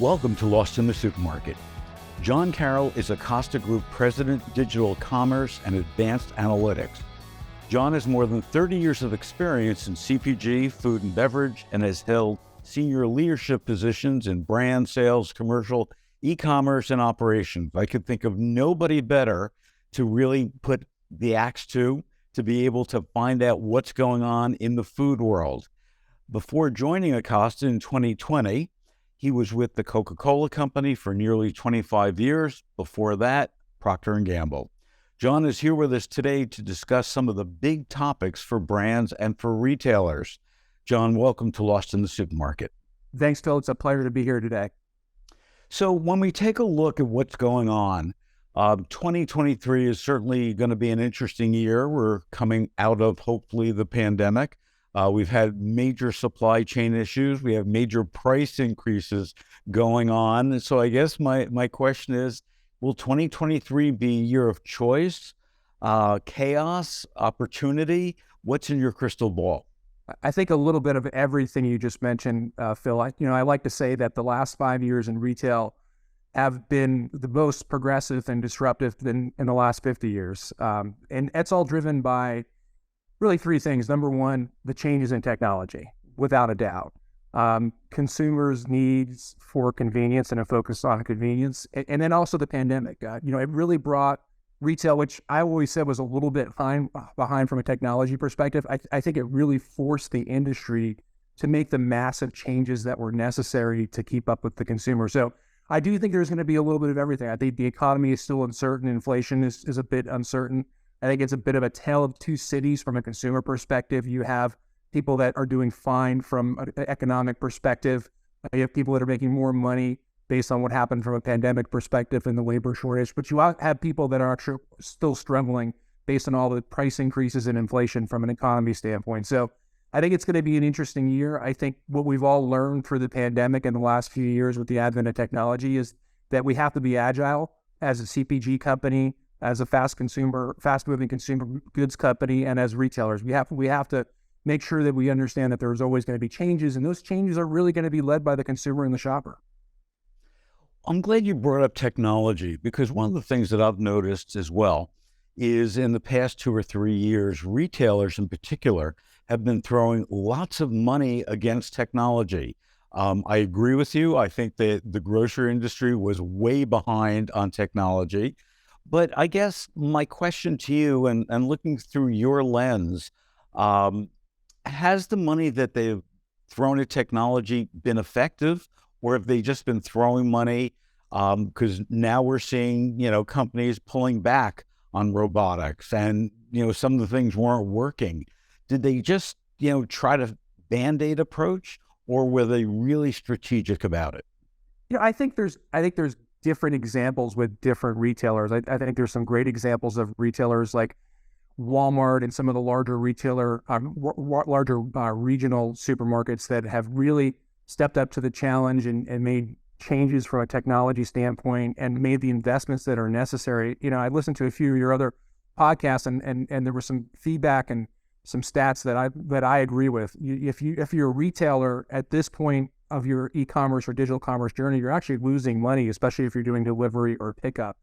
Welcome to Lost in the Supermarket. John Carroll is Acosta Group President, Digital Commerce and Advanced Analytics. John has more than 30 years of experience in CPG, food and beverage, and has held senior leadership positions in brand sales, commercial, e-commerce, and operations. I could think of nobody better to really put the axe to be able to find out what's going on in the food world. Before joining Acosta in 2020, he was with the Coca-Cola Company for nearly 25 years. Before that, Procter & Gamble. John is here with us today to discuss some of the big topics for brands and for retailers. John, welcome to Lost in the Supermarket. Thanks, Phil. It's a pleasure to be here today. So when we take a look at what's going on, 2023 is certainly going to be an interesting year. We're coming out of, hopefully, the pandemic. We've had major supply chain issues. We have major price increases going on. And so I guess my question is, will 2023 be a year of choice, chaos, opportunity? What's in your crystal ball? I think a little bit of everything you just mentioned, Phil. I like to say that the last 5 years in retail have been the most progressive and disruptive in the last 50 years. And it's all driven by really three things. Number one, the changes in technology, without a doubt. Consumers' needs for convenience and a focus on convenience. And then also the pandemic. It really brought retail, which I always said was a little bit behind from a technology perspective. I think it really forced the industry to make the massive changes that were necessary to keep up with the consumer. So I do think there's going to be a little bit of everything. I think the economy is still uncertain. Inflation is a bit uncertain. I think it's a bit of a tale of two cities from a consumer perspective. You have people that are doing fine from an economic perspective. You have people that are making more money based on what happened from a pandemic perspective and the labor shortage. But you have people that are actually still struggling based on all the price increases and inflation from an economy standpoint. So I think it's going to be an interesting year. I think what we've all learned through the pandemic in the last few years with the advent of technology is that we have to be agile as a CPG company, as a fast-moving consumer goods company, and as retailers. We have to make sure that we understand that there's always going to be changes, and those changes are really going to be led by the consumer and the shopper. I'm glad you brought up technology, because one of the things that I've noticed as well is in the past 2 or 3 years, retailers in particular have been throwing lots of money against technology. I agree with you. I think that the grocery industry was way behind on technology. But I guess my question to you, and looking through your lens, has the money that they've thrown at technology been effective, or have they just been throwing money? Because now we're seeing, companies pulling back on robotics, and, some of the things weren't working. Did they just, try to Band-Aid approach, or were they really strategic about it? I think there's different examples with different retailers. I think there's some great examples of retailers like Walmart and some of the larger regional supermarkets that have really stepped up to the challenge and made changes from a technology standpoint and made the investments that are necessary. I listened to a few of your other podcasts and there was some feedback and some stats that I agree with. If you're a retailer at this point of your e-commerce or digital commerce journey, you're actually losing money, especially if you're doing delivery or pickup.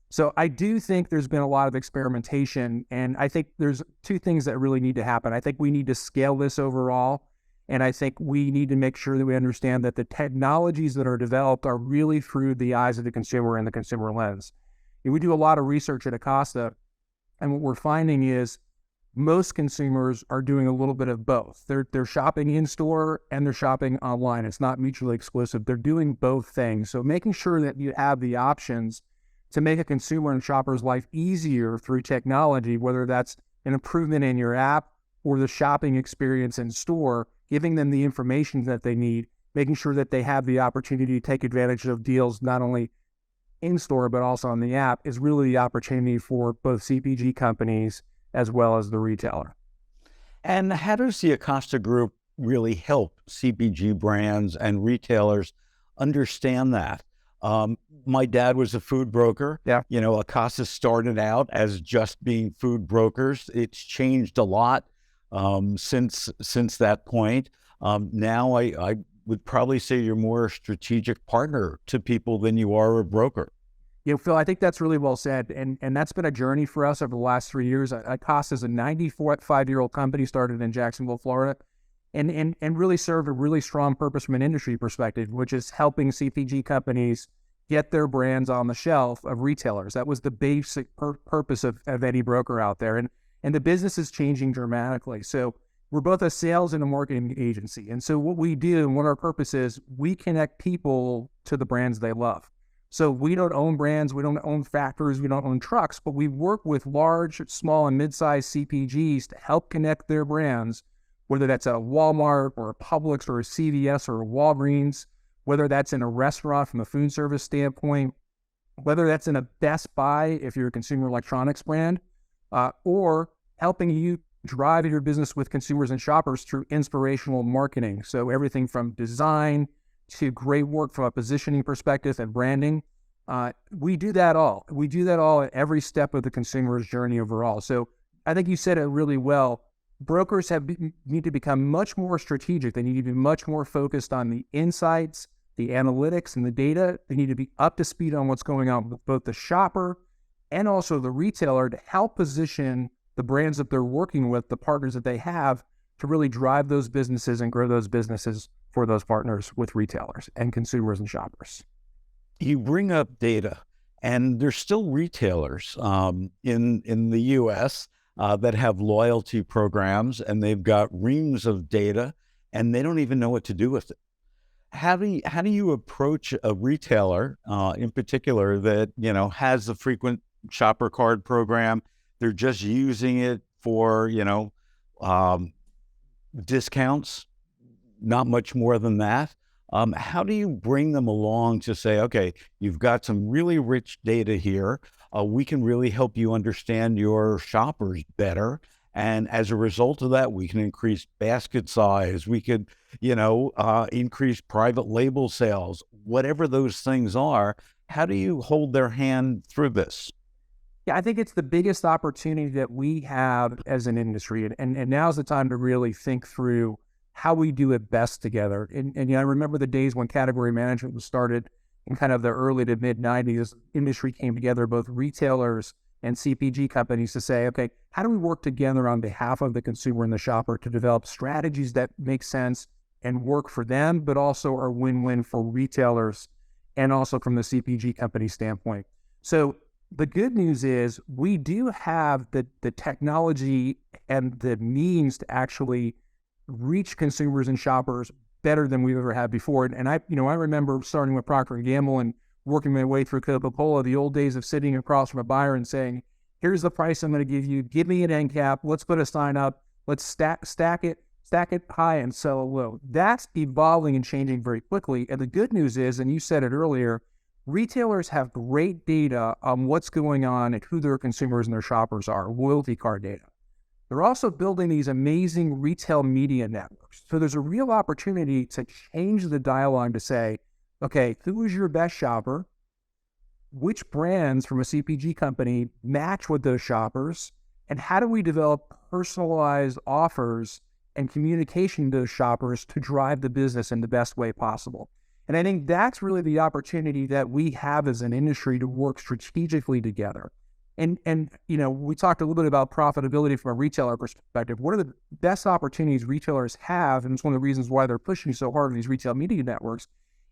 So I do think there's been a lot of experimentation, and I think there's two things that really need to happen. I think we need to scale this overall, and I think we need to make sure that we understand that the technologies that are developed are really through the eyes of the consumer and the consumer lens. We do a lot of research at Acosta, and what we're finding is most consumers are doing a little bit of both. They're shopping in store and they're shopping online. It's not mutually exclusive. They're doing both things. So making sure that you have the options to make a consumer and shopper's life easier through technology, whether that's an improvement in your app or the shopping experience in store, giving them the information that they need, making sure that they have the opportunity to take advantage of deals not only in store but also on the app, is really the opportunity for both CPG companies as well as the retailer. And how does the Acosta Group really help CPG brands and retailers understand that? My dad was a food broker. Yeah. Acosta started out as just being food brokers. It's changed a lot since that point. Now I would probably say you're more a strategic partner to people than you are a broker. Phil, I think that's really well said. And that's been a journey for us over the last 3 years. Acosta is a 95-year-old company started in Jacksonville, Florida, and really served a really strong purpose from an industry perspective, which is helping CPG companies get their brands on the shelf of retailers. That was the basic purpose of any broker out there. And the business is changing dramatically. So we're both a sales and a marketing agency. And so what we do and what our purpose is, we connect people to the brands they love. So we don't own brands, we don't own factories, we don't own trucks, but we work with large, small, and mid-sized CPGs to help connect their brands, whether that's a Walmart or a Publix or a CVS or a Walgreens, whether that's in a restaurant from a food service standpoint, whether that's in a Best Buy if you're a consumer electronics brand, or helping you drive your business with consumers and shoppers through inspirational marketing. So everything from design to great work from a positioning perspective and branding. We do that all. We do that all at every step of the consumer's journey overall. So I think you said it really well. Brokers need to become much more strategic. They need to be much more focused on the insights, the analytics, and the data. They need to be up to speed on what's going on with both the shopper and also the retailer to help position the brands that they're working with, the partners that they have, to really drive those businesses and grow those businesses for those partners with retailers and consumers and shoppers. You bring up data, and there's still retailers in the U.S. That have loyalty programs, and they've got reams of data, and they don't even know what to do with it. How do you approach a retailer in particular that has a frequent shopper card program? They're just using it for discounts, not much more than that. How do you bring them along to say, okay, you've got some really rich data here. We can really help you understand your shoppers better. And as a result of that, we can increase basket size. We could, increase private label sales, whatever those things are. How do you hold their hand through this? Yeah, I think it's the biggest opportunity that we have as an industry. And now's the time to really think through how we do it best together. And I remember the days when category management was started in kind of the early to mid 90s. Industry came together, both retailers and CPG companies, to say, okay, how do we work together on behalf of the consumer and the shopper to develop strategies that make sense and work for them, but also are win-win for retailers and also from the CPG company standpoint. So the good news is we do have the technology and the means to actually reach consumers and shoppers better than we've ever had before. And I remember starting with Procter & Gamble and working my way through Coca-Cola, the old days of sitting across from a buyer and saying, here's the price I'm going to give me an end cap, let's put a sign up, let's stack it high and sell it low. That's evolving and changing very quickly. And the good news is, and you said it earlier, retailers have great data on what's going on and who their consumers and their shoppers are, loyalty card data. They're also building these amazing retail media networks. So there's a real opportunity to change the dialogue to say, okay, who is your best shopper? Which brands from a CPG company match with those shoppers? And how do we develop personalized offers and communication to those shoppers to drive the business in the best way possible? And I think that's really the opportunity that we have as an industry to work strategically together. And we talked a little bit about profitability from a retailer perspective. One of the best opportunities retailers have, and it's one of the reasons why they're pushing so hard on these retail media networks,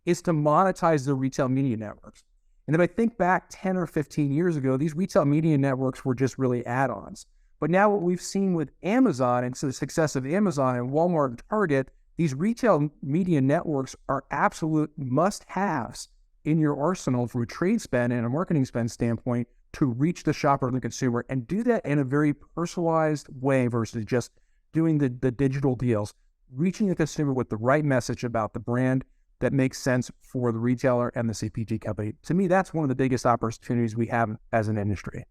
is to monetize the retail media networks. And if I think back 10 or 15 years ago, these retail media networks were just really add-ons. But now what we've seen with Amazon and so the success of Amazon and Walmart and Target, these retail media networks are absolute must-haves in your arsenal from a trade spend and a marketing spend standpoint to reach the shopper and the consumer, and do that in a very personalized way versus just doing the digital deals, reaching the consumer with the right message about the brand that makes sense for the retailer and the CPG company. To me, that's one of the biggest opportunities we have as an industry.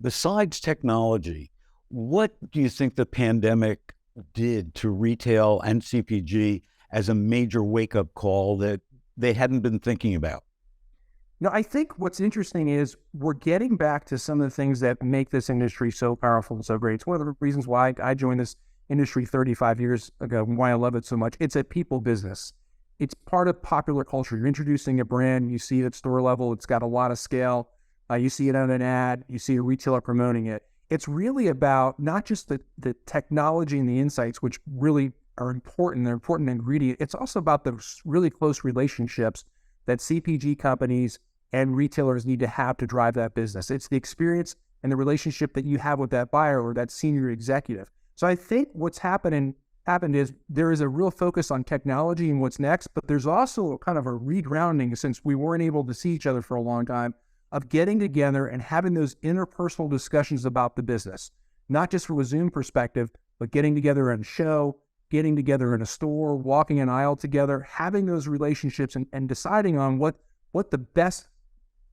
Besides technology, what do you think the pandemic did to retail and CPG as a major wake-up call that they hadn't been thinking about? I think what's interesting is we're getting back to some of the things that make this industry so powerful and so great. It's one of the reasons why I joined this industry 35 years ago, and why I love it so much. It's a people business. It's part of popular culture. You're introducing a brand, you see it at store level, it's got a lot of scale. You see it on an ad, you see a retailer promoting it. It's really about not just the technology and the insights, which really are important, they're an important ingredient. It's also about the really close relationships that CPG companies and retailers need to have to drive that business. It's the experience and the relationship that you have with that buyer or that senior executive. So I think what's happened is there is a real focus on technology and what's next, but there's also kind of a regrounding, since we weren't able to see each other for a long time, of getting together and having those interpersonal discussions about the business, not just from a Zoom perspective, but getting together in a show, getting together in a store, walking an aisle together, having those relationships and deciding on what the best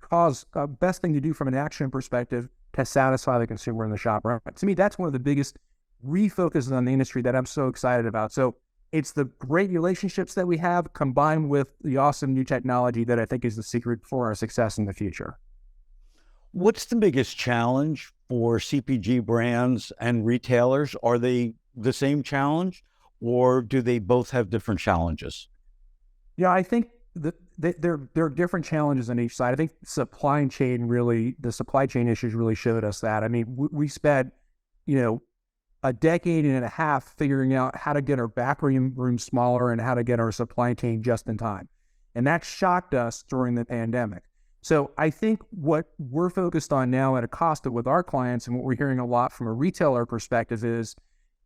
thing to do from an action perspective to satisfy the consumer and the shopper. To me, that's one of the biggest refocuses on the industry that I'm so excited about. So it's the great relationships that we have combined with the awesome new technology that I think is the secret for our success in the future. What's the biggest challenge for CPG brands and retailers? Are they the same challenge, or do they both have different challenges? Yeah, I think there are different challenges on each side. I think the supply chain issues really showed us that. I mean, we spent, a decade and a half figuring out how to get our back room smaller and how to get our supply chain just in time. And that shocked us during the pandemic. So I think what we're focused on now at Acosta with our clients, and what we're hearing a lot from a retailer perspective, is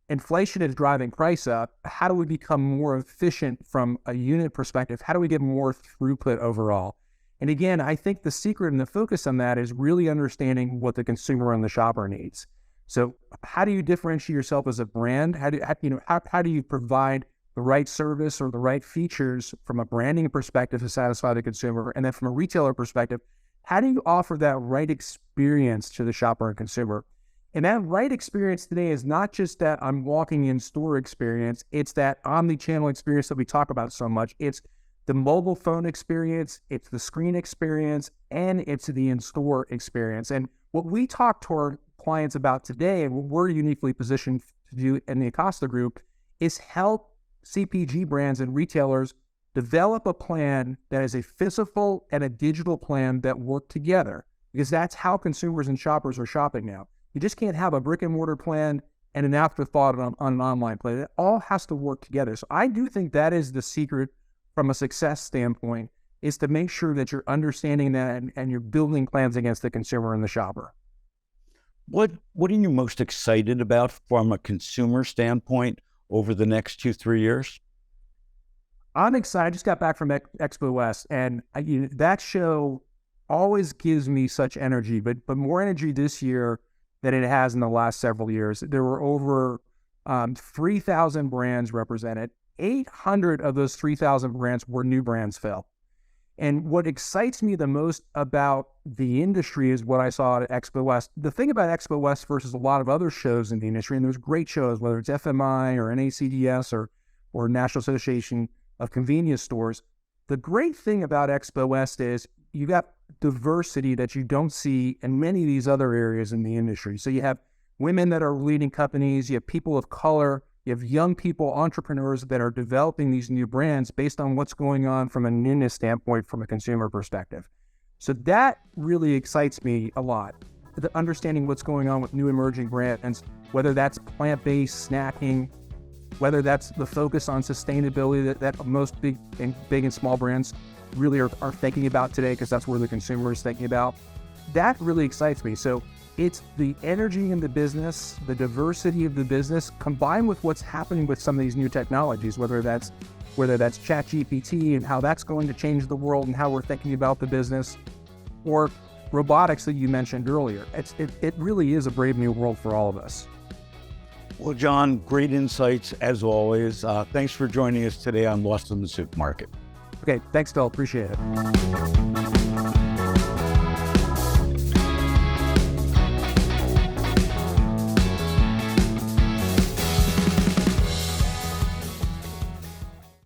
inflation is driving price up. How do we become more efficient from a unit perspective? How do we get more throughput overall? And again, I think the secret and the focus on that is really understanding what the consumer and the shopper needs. So how do you differentiate yourself as a brand? How do you provide the right service or the right features from a branding perspective to satisfy the consumer? And then from a retailer perspective, how do you offer that right experience to the shopper and consumer? And that right experience today is not just that I'm walking in store experience. It's that omnichannel experience that we talk about so much. It's the mobile phone experience, it's the screen experience, and it's the in-store experience. And what we talk to our clients about today, and what we're uniquely positioned to do in the Acosta Group, is help CPG brands and retailers develop a plan that is a physical and a digital plan that work together, because that's how consumers and shoppers are shopping now. You just can't have a brick and mortar plan and an afterthought on an online plan. It all has to work together. So I do think that is the secret from a success standpoint, is to make sure that you're understanding that and you're building plans against the consumer and the shopper. What are you most excited about from a consumer standpoint over the next 2-3 years? I'm excited. I just got back from Expo West, and that show always gives me such energy, but more energy this year than it has in the last several years. There were over 3,000 brands represented. 800 of those 3,000 brands were new brands, Phil. And what excites me the most about the industry is what I saw at Expo West. The thing about Expo West versus a lot of other shows in the industry, and there's great shows, whether it's FMI or NACDS or National Association of Convenience Stores, the great thing about Expo West is you got diversity that you don't see in many of these other areas in the industry. So you have women that are leading companies, you have people of color, you have young people, entrepreneurs that are developing these new brands based on what's going on from a newness standpoint, from a consumer perspective. So that really excites me a lot. The understanding what's going on with new emerging brands, whether that's plant-based snacking, whether that's the focus on sustainability that most big and small brands really are thinking about today, because that's where the consumer is thinking about. That really excites me. So it's the energy in the business, the diversity of the business, combined with what's happening with some of these new technologies, whether that's ChatGPT and how that's going to change the world and how we're thinking about the business, or robotics that you mentioned earlier. It really is a brave new world for all of us. Well, John, great insights as always. Thanks for joining us today on Lost in the Supermarket. Okay, thanks, Phil. Appreciate it.